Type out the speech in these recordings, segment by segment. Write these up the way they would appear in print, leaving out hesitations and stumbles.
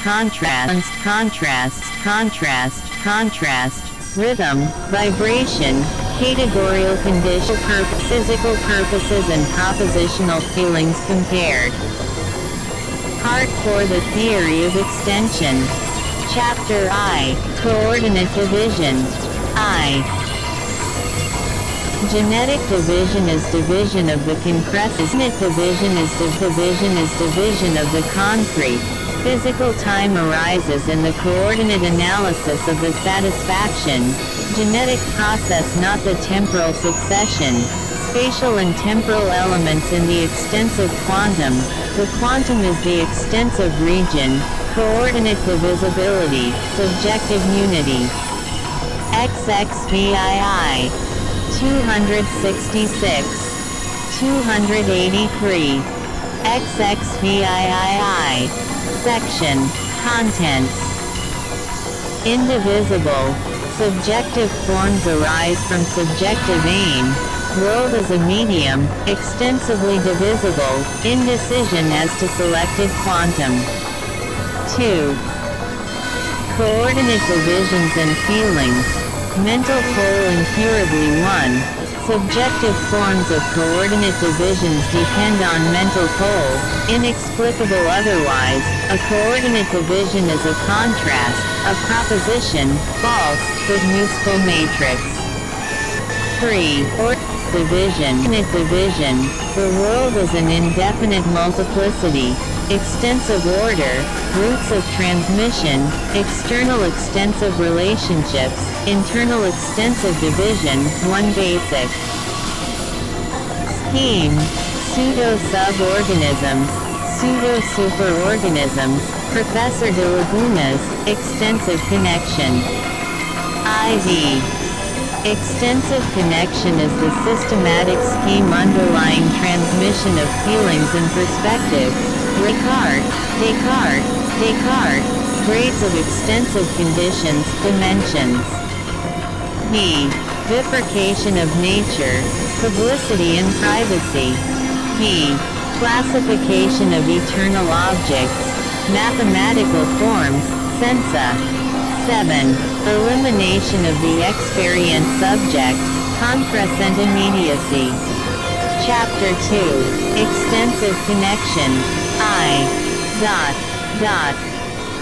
contrast, rhythm, vibration, categorical condition, physical purposes and propositional feelings compared. Part 4: The Theory of Extension. Chapter I. Coordinate Division. I. Genetic division is division of the concrete. Division is division of the concrete. Physical time arises in the coordinate analysis of the satisfaction. Genetic process, not the temporal succession. Spatial and temporal elements in the extensive quantum. The quantum is the extensive region. Coordinate divisibility, subjective unity. XXVII 266 283 XXVII Section Contents. Indivisible. Subjective forms arise from subjective aim. World as a medium, extensively divisible. Indecision as to selected quantum. 2. Coordinate divisions and feelings. Mental pole incurably 1. Subjective forms of coordinate divisions depend on mental pole, inexplicable otherwise. A coordinate division is a contrast, a proposition, false, with musical matrix. 3. Division. Division. The world is an indefinite multiplicity. Extensive order, roots of transmission, external extensive relationships, internal extensive division, 1 basic. Scheme, pseudo-suborganisms, pseudo-superorganisms, Professor de Laguna's, extensive connection. IV. Extensive connection is the systematic scheme underlying transmission of feelings and perspective. Descartes, grades of extensive conditions, dimensions. P. Bifurcation of nature, publicity and privacy. P. Classification of eternal objects, mathematical forms, sensa. 7. Elimination of the experient subject, concrescent immediacy. Chapter 2. Extensive connection.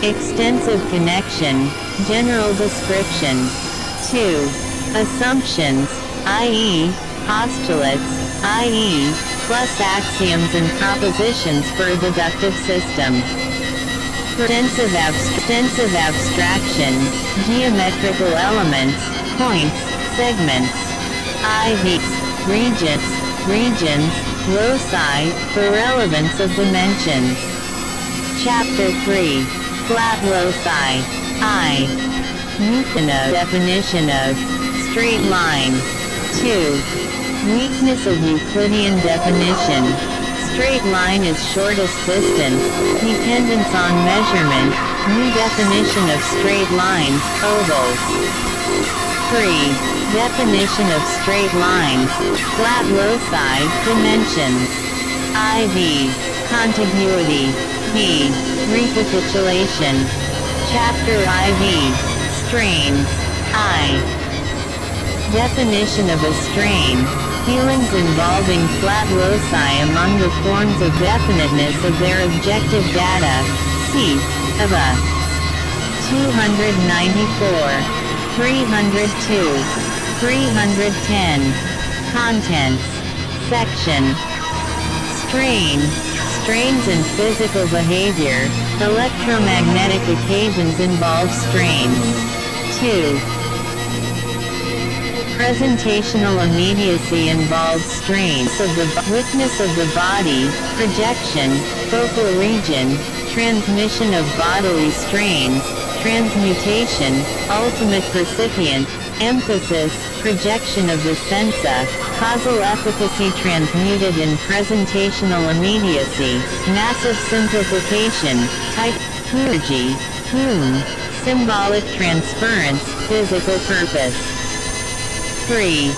Extensive connection, general description. 2. Assumptions, i.e., postulates, i.e., plus axioms and propositions for a deductive system. Extensive abstraction, geometrical elements, points, segments. IVs, regions, loci, the relevance of dimensions. Chapter 3. Flat loci. Definition of straight line. 2. Weakness of Euclidean definition. Straight line is shortest distance, dependence on measurement. New definition of straight lines, ovals. 3. Definition of straight lines, flat loci, dimensions. IV. Contiguity. V. Recapitulation. Chapter IV. Strains. Definition of a strain. Feelings involving flat loci among the forms of definiteness of their objective data. C. Of a. 294. 302. 310. Contents. Section. Strain. Strains in physical behavior. Electromagnetic occasions involve strains. 2. Presentational immediacy involves strains of the witness of the body, projection, focal region, transmission of bodily strains, transmutation, ultimate percipient, emphasis, projection of the sensa, causal efficacy transmuted in presentational immediacy, massive simplification, typology, symbolic transference, physical purpose. 3.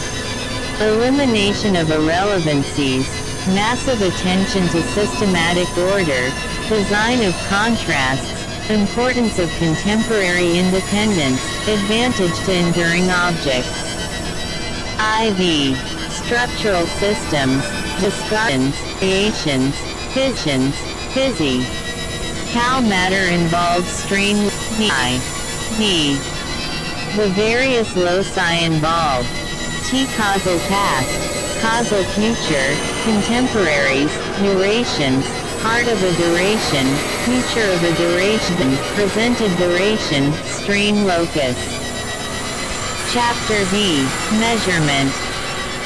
Elimination of irrelevancies, massive attention to systematic order, design of contrasts, Importance of contemporary independence, advantage to enduring objects. IV. Structural systems, discussions, creations, fissions, fizzy. How matter involves strain. D. The various loci involved. T. Causal past, causal future, contemporaries, durations, part of a duration, future of a duration, presented duration, strain locus. Chapter B. Measurement.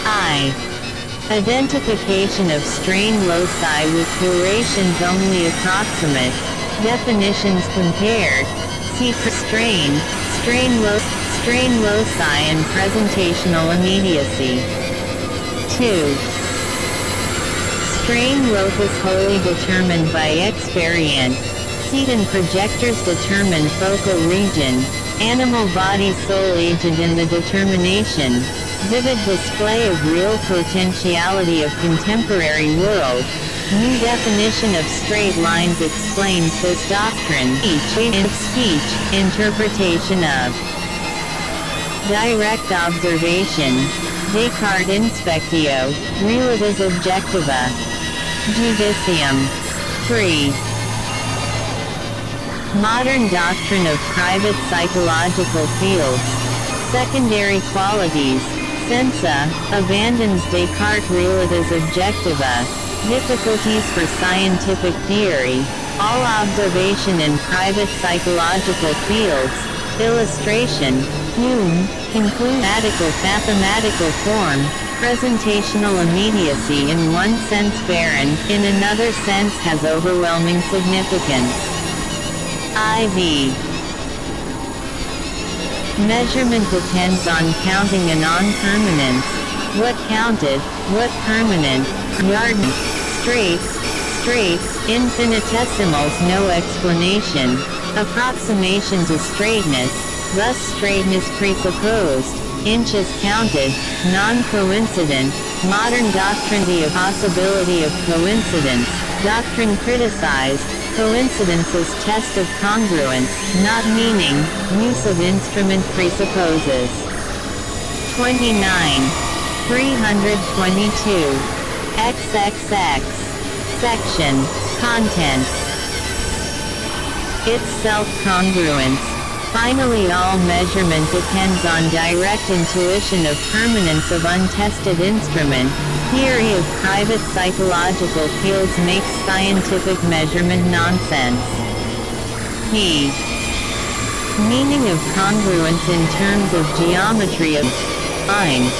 I. Identification of strain loci with durations only approximate. Definitions compared. See for strain loci and presentational immediacy. 2. Strain locus wholly determined by X-variant. Seat and projectors determine focal region. Animal body sole agent in the determination. Vivid display of real potentiality of contemporary world. New definition of straight lines explains this doctrine. Speech, interpretation of direct observation. Descartes inspectio, realitas objectiva. Judicium. 3. Modern doctrine of private psychological fields. Secondary qualities. Sensa, abandons Descartes' realitas objectiva. Difficulties for scientific theory. All observation in private psychological fields. Illustration. Hume, conclude mathematical form. Presentational immediacy in one sense barren, in another sense has overwhelming significance. IV. Measurement depends on counting and on permanence. What counted, what permanent, yardage, straights, infinitesimals no explanation, approximation to straightness, thus straightness presupposed, inches counted, non-coincident, modern doctrine the possibility of coincidence, doctrine criticized, coincidence as test of congruence, not meaning, use of instrument presupposes. 29. 322. XXX. Section. Contents. Its self-congruence. Finally, all measurement depends on direct intuition of permanence of untested instrument. Theory of private psychological fields makes scientific measurement nonsense. P. Meaning of congruence in terms of geometry of lines,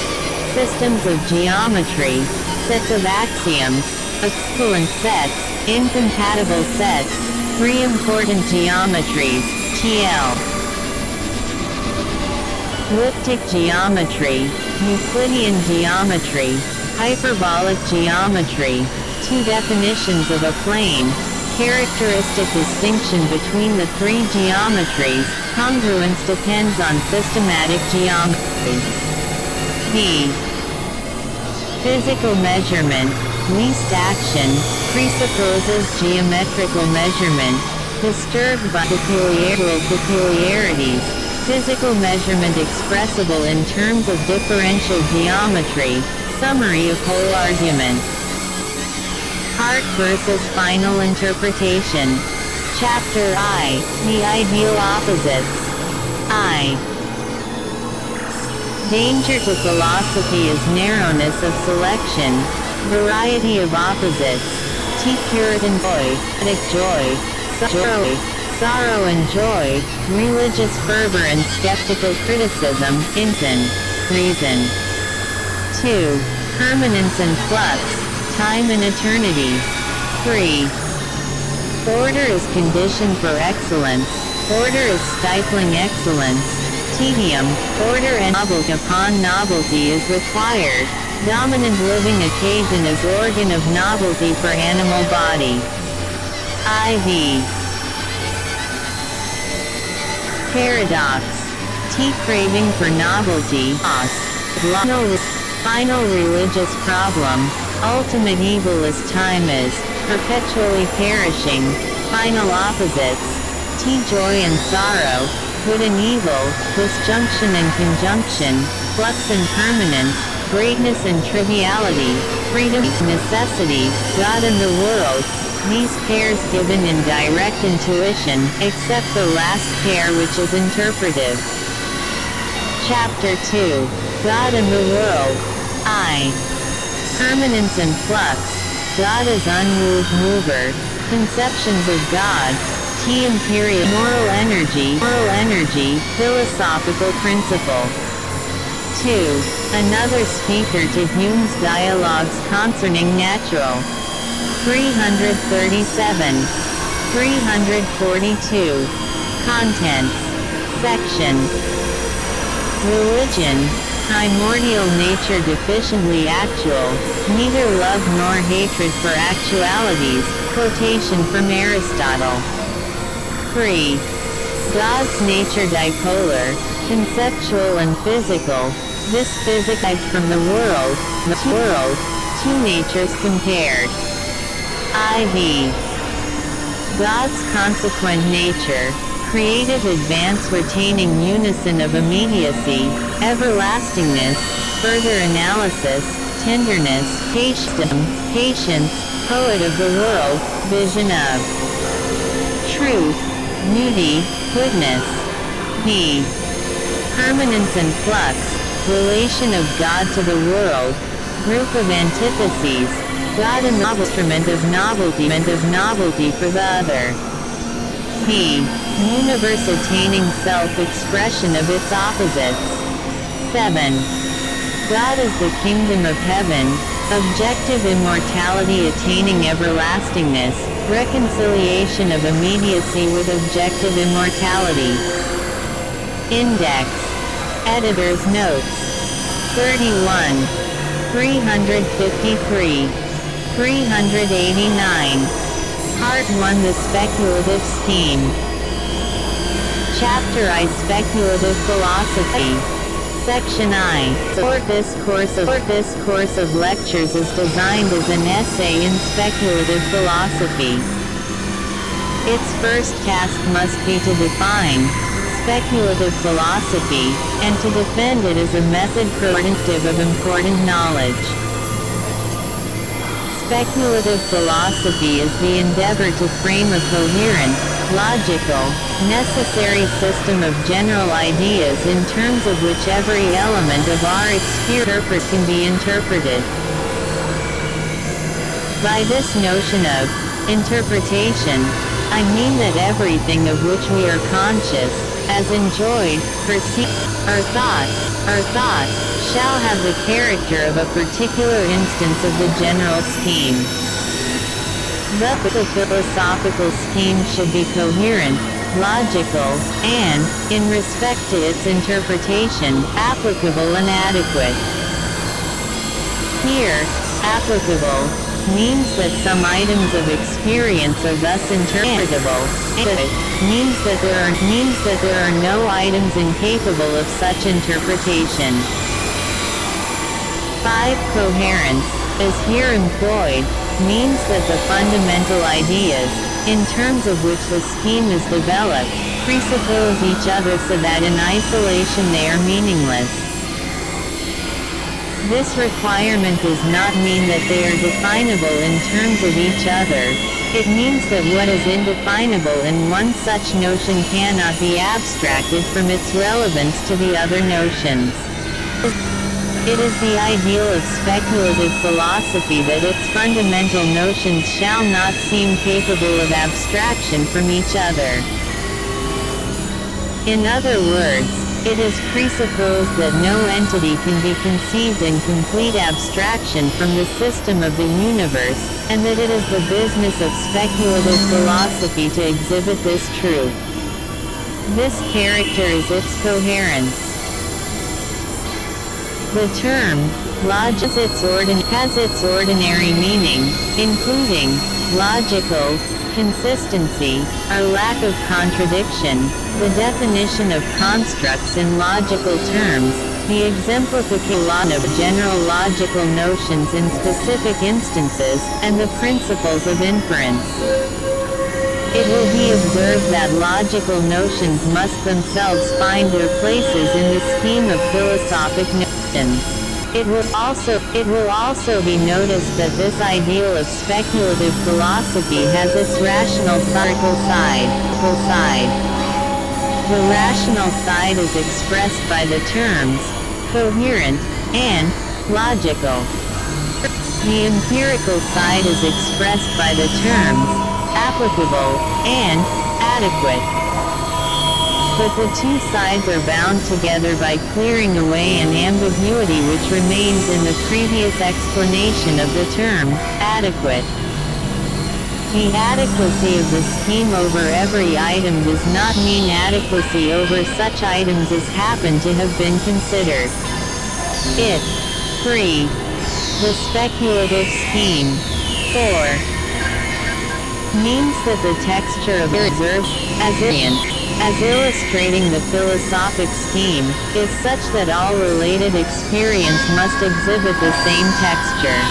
systems of geometry, sets of axioms, equivalent sets, incompatible sets, three important geometries, TL. Elliptic geometry, Euclidean geometry, hyperbolic geometry, two definitions of a plane, characteristic distinction between the three geometries, congruence depends on systematic geometry. B. Physical measurement, least action, presupposes geometrical measurement, disturbed by peculiarities, physical measurement expressible in terms of differential geometry, summary of whole argument. Part versus final interpretation. Chapter I, the ideal opposites. I. Danger to philosophy is narrowness of selection, variety of opposites. T. Puritan joy, sorrow and joy, religious fervor and skeptical criticism, reason. 2. Permanence and flux, time and eternity. 3. Order is condition for excellence, order is stifling excellence. Tedium, order and novelty upon novelty is required. Dominant living occasion is organ of novelty for animal body. IV. Paradox. T. Craving for novelty. Final religious problem. Ultimate evil as time is, perpetually perishing. Final opposites. joy and sorrow, good and evil, disjunction and conjunction, flux and permanence, greatness and triviality, freedom and necessity, God and the world, these pairs given in direct intuition, except the last pair which is interpretive. Chapter 2. God and the world. I. Permanence and flux. God as unmoved mover. Conceptions of God. T. Imperial moral energy, philosophical principle. 2. Another speaker to Hume's dialogues concerning natural. 337. 342. Contents. Section. Religion. Primordial nature deficiently actual, neither love nor hatred for actualities, quotation from Aristotle. 3. God's nature dipolar, conceptual and physical, this physics from the world, two natures compared. IV. God's consequent nature, creative advance retaining unison of immediacy, everlastingness, further analysis, tenderness, patience, poet of the world, vision of truth, beauty, goodness. B. Permanence and flux, relation of God to the world, group of antitheses, God an instrument of novelty for the other. P. Universe attaining self-expression of its opposites. 7. God is the kingdom of heaven, objective immortality attaining everlastingness, reconciliation of immediacy with objective immortality. Index. Editor's notes. 31. 353. 389. Part 1. The Speculative Scheme. Chapter I. Speculative Philosophy. Section I. This course of lectures is designed as an essay in speculative philosophy. Its first task must be to define speculative philosophy, and to defend it as a method productive of important knowledge. Speculative philosophy is the endeavor to frame a coherent, logical, necessary system of general ideas in terms of which every element of our experience can be interpreted. By this notion of interpretation, I mean that everything of which we are conscious, as enjoyed, perceived, or thought, shall have the character of a particular instance of the general scheme. Thus the philosophical scheme should be coherent, logical, and, in respect to its interpretation, applicable and adequate. Here, applicable means that some items of experience are thus interpretable, and means that there are no items incapable of such interpretation. 5. Coherence, as here employed, means that the fundamental ideas, in terms of which the scheme is developed, presuppose each other so that in isolation they are meaningless. This requirement does not mean that they are definable in terms of each other. It means that what is indefinable in one such notion cannot be abstracted from its relevance to the other notions. It is the ideal of speculative philosophy that its fundamental notions shall not seem capable of abstraction from each other. In other words, it is presupposed that no entity can be conceived in complete abstraction from the system of the universe, and that it is the business of speculative philosophy to exhibit this truth. This character is its coherence. The term logic has its ordinary meaning, including logical, consistency, or lack of contradiction, the definition of constructs in logical terms, the exemplification of general logical notions in specific instances, and the principles of inference. It will be observed that logical notions must themselves find their places in the scheme of philosophic notions. It will also be noticed that this ideal of speculative philosophy has its rational side. The rational side is expressed by the terms coherent and logical. The empirical side is expressed by the terms applicable and adequate. But the two sides are bound together by clearing away an ambiguity which remains in the previous explanation of the term adequate. The adequacy of the scheme over every item does not mean adequacy over such items as happen to have been considered. It. 3. The speculative scheme. 4. Means that the texture of observed as illustrating the philosophic scheme, is such that all related experience must exhibit the same texture.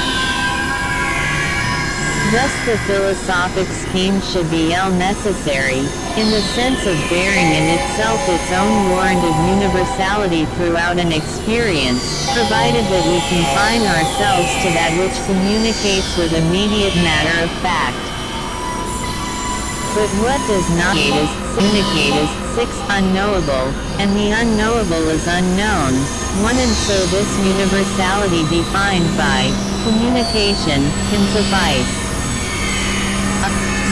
Thus the philosophic scheme should be necessary, in the sense of bearing in itself its own warrant of universality throughout an experience, provided that we confine ourselves to that which communicates with immediate matter of fact. But what does not communicate is 6 unknowable, and the unknowable is unknown, 1 and so this universality defined by communication can suffice.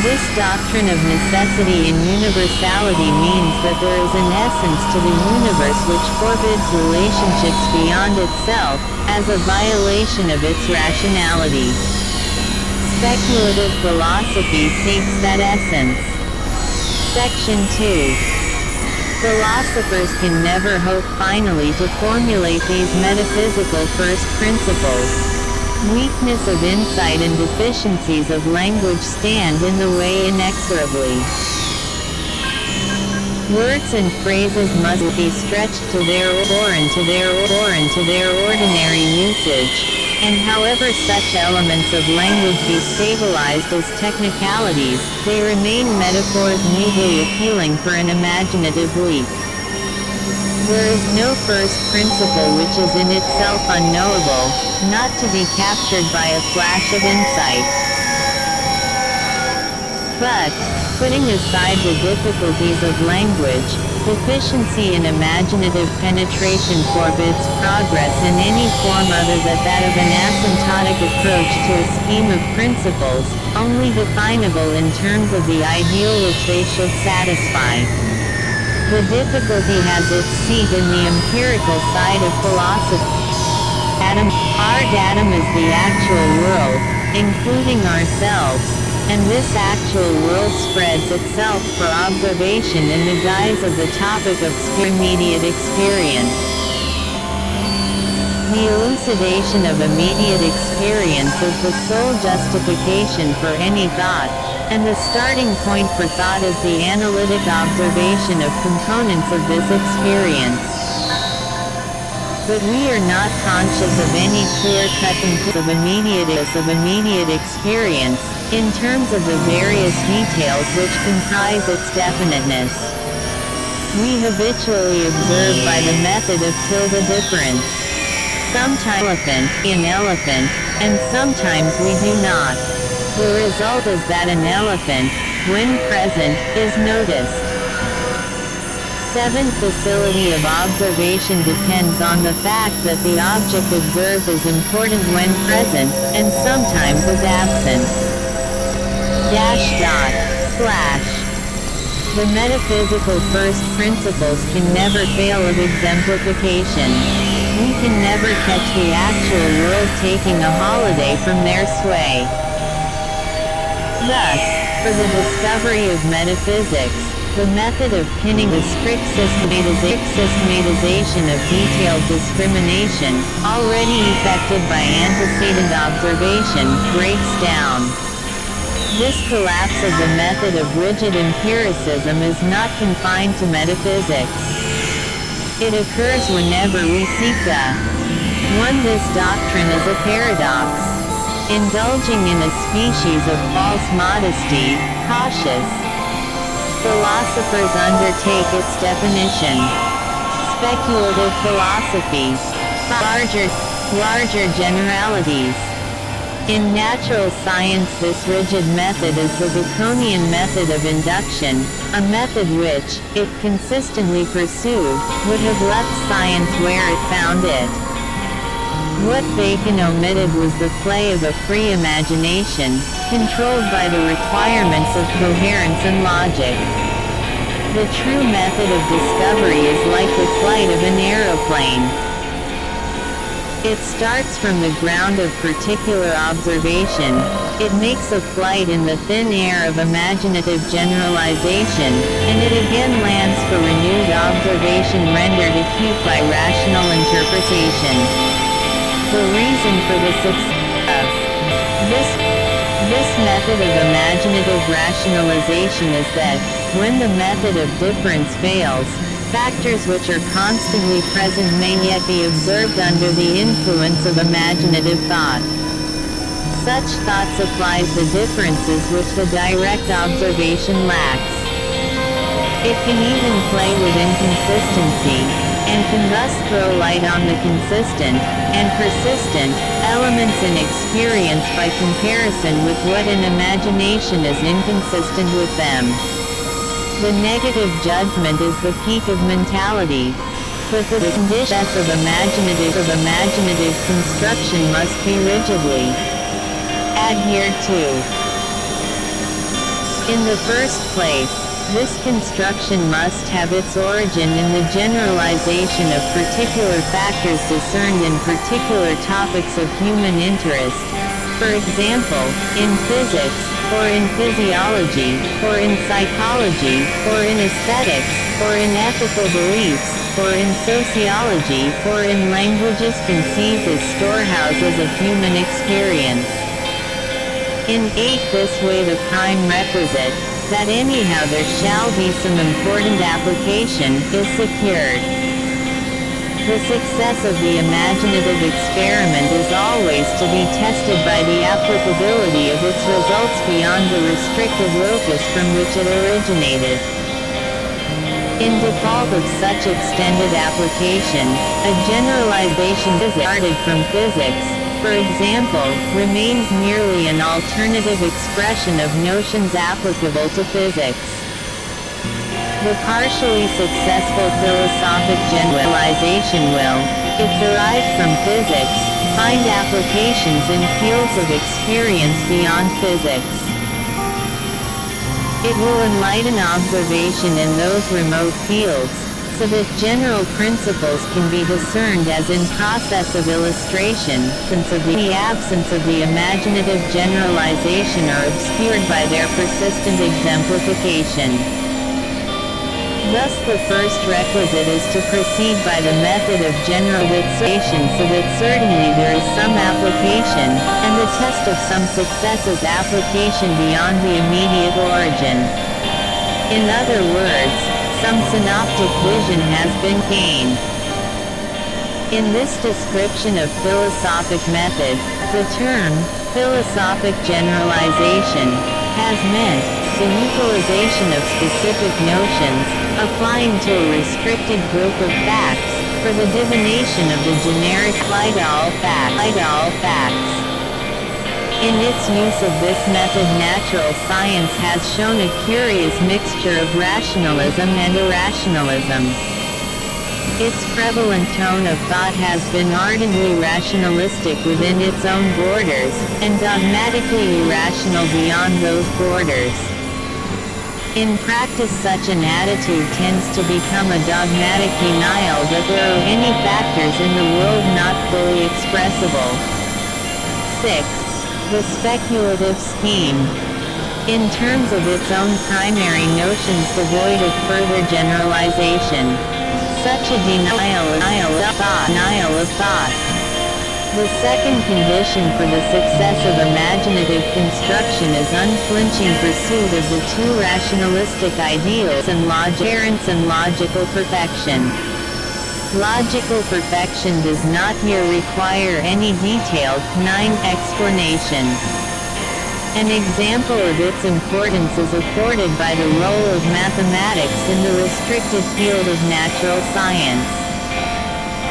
This doctrine of necessity and universality means that there is an essence to the universe which forbids relationships beyond itself, as a violation of its rationality. Speculative philosophy seeks that essence. Section 2. Philosophers can never hope finally to formulate these metaphysical first principles. Weakness of insight and deficiencies of language stand in the way inexorably. Words and phrases must be stretched to their ordinary usage. And however such elements of language be stabilized as technicalities, they remain metaphors mutely appealing for an imaginative leap. There is no first principle which is in itself unknowable, not to be captured by a flash of insight. But, putting aside the difficulties of language, deficiency in imaginative penetration forbids progress in any form other than that of an asymptotic approach to a scheme of principles, only definable in terms of the ideal which they should satisfy. The difficulty has its seat in the empirical side of philosophy. Our datum is the actual world, including ourselves, and this actual world spreads itself for observation in the guise of the topic of immediate experience. The elucidation of immediate experience is the sole justification for any thought, and the starting point for thought is the analytic observation of components of this experience. But we are not conscious of any clear-cut of immediate experience, in terms of the various details which comprise its definiteness. We habitually observe by the method of tilde difference. Sometimes an elephant, and sometimes we do not. The result is that an elephant, when present, is noticed. 7. Facility of observation depends on the fact that the object observed is important when present, and sometimes is absent. The metaphysical first principles can never fail of exemplification. We can never catch the actual world taking a holiday from their sway. Thus, for the discovery of metaphysics, the method of pinning the strict systematization of detailed discrimination, already effected by antecedent observation, breaks down. This collapse of the method of rigid empiricism is not confined to metaphysics. It occurs whenever we seek to 1. This doctrine is a paradox. Indulging in a species of false modesty, cautious, Philosophers undertake its definition. Speculative philosophy. Larger generalities. In natural science, this rigid method is the Baconian method of induction, a method which, if consistently pursued, would have left science where it found it. What Bacon omitted was the play of a free imagination, controlled by the requirements of coherence and logic. The true method of discovery is like the flight of an aeroplane. It starts from the ground of particular observation, it makes a flight in the thin air of imaginative generalization, and it again lands for renewed observation rendered acute by rational interpretation. The reason for the success of this method of imaginative rationalization is that, when the method of difference fails, factors which are constantly present may yet be observed under the influence of imaginative thought. Such thought supplies the differences which the direct observation lacks. It can even play with inconsistency, and can thus throw light on the consistent, and persistent, elements in experience by comparison with what in imagination is inconsistent with them. The negative judgment is the peak of mentality, but the conditions of imaginative construction must be rigidly adhered to. In the first place, this construction must have its origin in the generalization of particular factors discerned in particular topics of human interest. For example, in physics, or in physiology, or in psychology, or in aesthetics, or in ethical beliefs, or in sociology, or in languages conceived as storehouses of human experience. In this way the prime requisite, that anyhow there shall be some important application, is secured. The success of the imaginative experiment is always to be tested by the applicability of its results beyond the restricted locus from which it originated. In default of such extended application, a generalization discarded from physics, for example, remains merely an alternative expression of notions applicable to physics. The partially successful philosophic generalization will, if derived from physics, find applications in fields of experience beyond physics. It will enlighten observation in those remote fields, so that general principles can be discerned as in process of illustration, since the absence of the imaginative generalization are obscured by their persistent exemplification. Thus the first requisite is to proceed by the method of generalization so that certainly there is some application, and the test of some success is application beyond the immediate origin. In other words, some synoptic vision has been gained. In this description of philosophic method, the term, philosophic generalization, has meant the utilization of specific notions, applying to a restricted group of facts, for the divination of the generic applied to all facts. In its use of this method, natural science has shown a curious mixture of rationalism and irrationalism. Its prevalent tone of thought has been ardently rationalistic within its own borders, and dogmatically irrational beyond those borders. In practice, such an attitude tends to become a dogmatic denial that there are any factors in the world not fully expressible. 6. The speculative scheme. In terms of its own primary notions devoid of further generalization, such a denial of thought. The second condition for the success of imaginative construction is unflinching pursuit of the two rationalistic ideals and coherence and logical perfection. Logical perfection does not here require any detailed explanation. An example of its importance is afforded by the role of mathematics in the restricted field of natural science.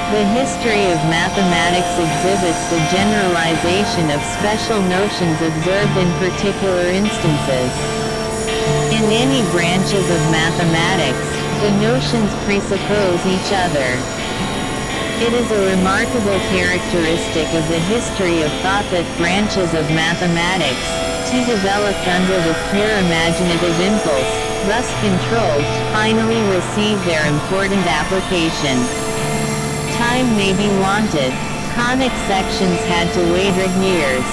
The history of mathematics exhibits the generalization of special notions observed in particular instances. In any branches of mathematics, the notions presuppose each other. It is a remarkable characteristic of the history of thought that branches of mathematics, developed under the clear imaginative impulse, thus controlled, finally receive their important application. Time may be wanted. Conic sections had to wait years.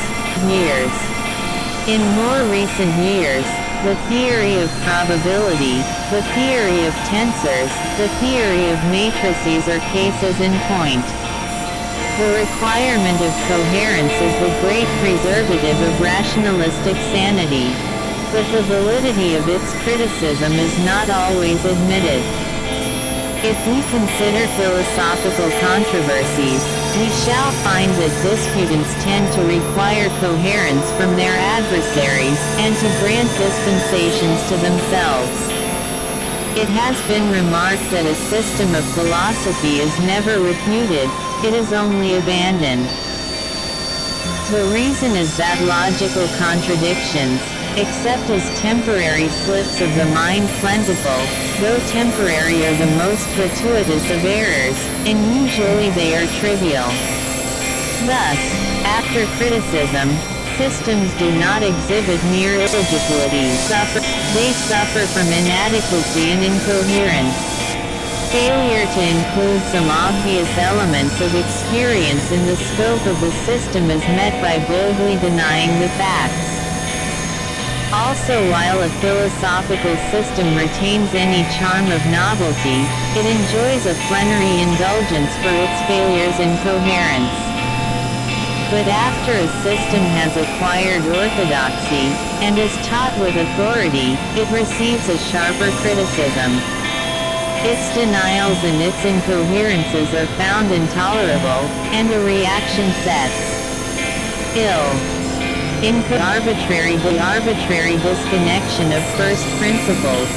In more recent years, the theory of probability, the theory of tensors, the theory of matrices are cases in point. The requirement of coherence is the great preservative of rationalistic sanity. But the validity of its criticism is not always admitted. If we consider philosophical controversies, we shall find that disputants tend to require coherence from their adversaries, and to grant dispensations to themselves. It has been remarked that a system of philosophy is never refuted, it is only abandoned. The reason is that logical contradictions, except as temporary slips of the mind plentiful, though temporary are the most gratuitous of errors, and usually they are trivial. Thus, after criticism, systems do not exhibit mere illegibility, they suffer from inadequacy and incoherence. Failure to include some obvious elements of experience in the scope of the system is met by boldly denying the facts. Also, while a philosophical system retains any charm of novelty, it enjoys a plenary indulgence for its failures in coherence. But after a system has acquired orthodoxy, and is taught with authority, it receives a sharper criticism. Its denials and its incoherences are found intolerable, and a reaction sets in the arbitrary disconnection of first principles.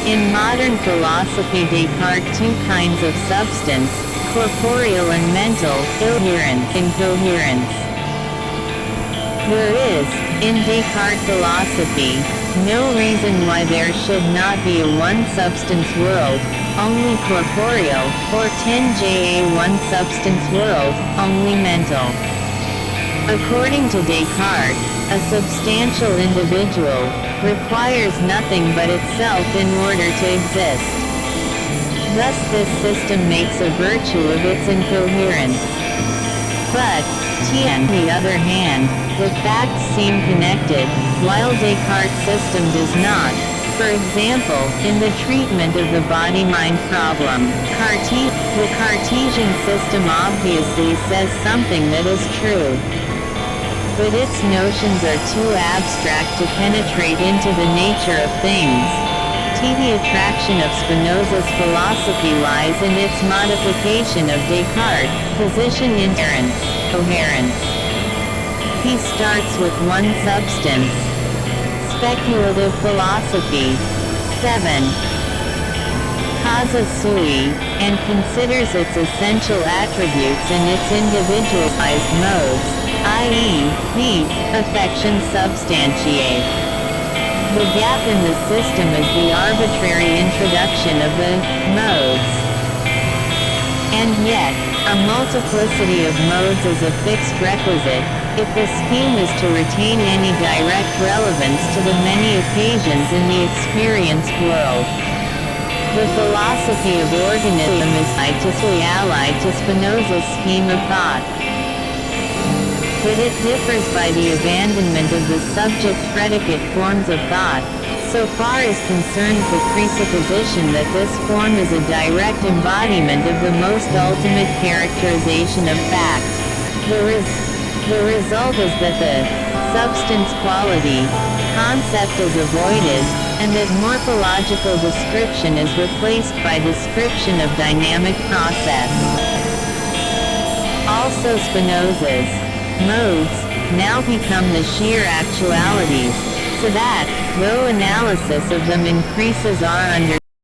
In modern philosophy, Descartes two kinds of substance, corporeal and mental, incoherence. There is, in Descartes philosophy, no reason why there should not be a one-substance world, only corporeal, or 10 one-substance world, only mental. According to Descartes, a substantial individual requires nothing but itself in order to exist. Thus this system makes a virtue of its incoherence. But, on the other hand, the facts seem connected, while Descartes' system does not. For example, in the treatment of the body-mind problem, the Cartesian system obviously says something that is true. But its notions are too abstract to penetrate into the nature of things. The attraction of Spinoza's philosophy lies in its modification of Descartes' position in coherence. He starts with one substance. Speculative philosophy. 7. Causa sui, and considers its essential attributes and its individualized modes, i.e., the affection substantiate. The gap in the system is the arbitrary introduction of the modes. And yet, a multiplicity of modes is a fixed requisite, if the scheme is to retain any direct relevance to the many occasions in the experienced world. The philosophy of organism is allied to Spinoza's scheme of thought. But it differs by the abandonment of the subject-predicate forms of thought, so far as concerns the presupposition that this form is a direct embodiment of the most ultimate characterization of fact. The result is that the substance quality concept is avoided, and that morphological description is replaced by description of dynamic process. Also Spinoza's modes now become the sheer actualities, so that, though analysis of them increases our understanding